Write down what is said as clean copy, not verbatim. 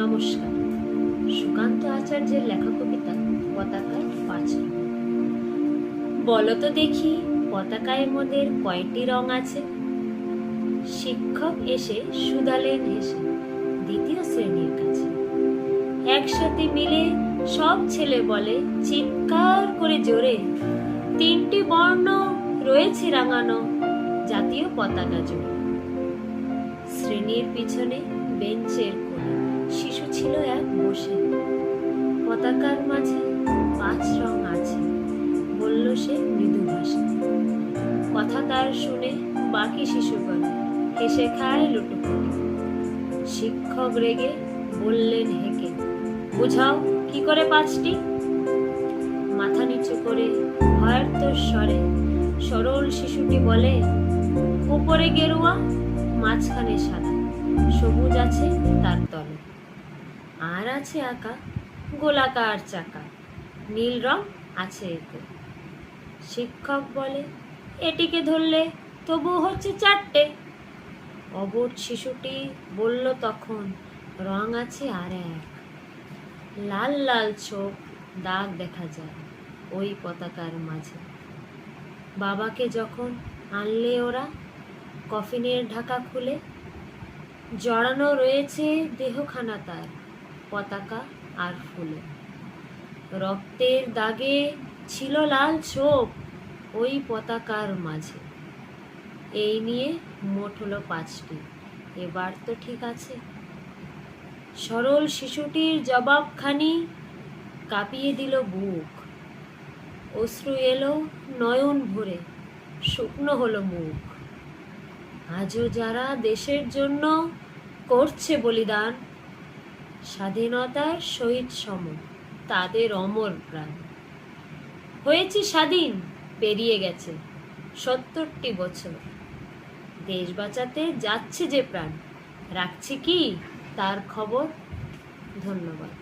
নমস্কার। সুকান্ত আচার্যের লেখা কবিতা পতাকায় 5 রং। বলো তো দেখি পতাকায় মোদের কয়টি রং আছে? শিক্ষক এসে শুধালেন হেসে দ্বিতীয় শ্রেণীর কাছে। একসাথে মিলে সব ছেলে বলে চিৎকার করে জোরে, 3টি বর্ণ রয়েছে রাঙানো জাতীয় পতাকা জুড়ে। শ্রেণীর পিছনে বেঞ্চের কোণে শিশু ছিল এক বসে। পতাকার মাঝে 5 রং আছে, বলল সে মৃদু ভাষায়। কথা তার শুনে বাকি শিশুগণ হেসে খায় লুটোপুটি। শিক্ষক রেগে বললেন হেঁকে, বুঝাও কি করে 5টি? মাথা নিচু করে ভয়ার্ত স্বরে সরল শিশুটি বলে, উপরে গেরুয়া, মাঝখানে সাদা, সবুজ আছে তার তলে, আর আছে আঁকা গোলাকার চাকা, নীল রং আছে এতে। শিক্ষক বলে, এটিকে ধরলে তবু হচ্ছে 4টে। অবোধ শিশুটি বলল তখন, রং আছে আর এক। লাল লাল চোখ দাগ দেখা যায় ওই পতাকার মাঝে। বাবাকে যখন আনলে ওরা কফিনের ঢাকা খুলে, জড়ানো রয়েছে দেহখানা তার পতাকা আর ফুলে। রক্তের দাগে ছিল লাল ছোপ ওই পতাকার মাঝে। এই নিয়ে মোট হলো 5টি, এবার তো ঠিক আছে। সরল শিশুটির জবাবখানি কাঁপিয়ে দিল বুক। অশ্রু এলো নয়ন ভরে, শুকনো হলো মুখ। আজও যারা দেশের জন্য করছে বলিদান, স্বাধীনতার শহীদ সম তাদের অমর প্রাণ। হয়েছে স্বাধীন, পেরিয়ে গেছে 70টি বছর। দেশ বাঁচাতে যাচ্ছে যে প্রাণ, রাখছে কি তার খবর? ধন্যবাদ।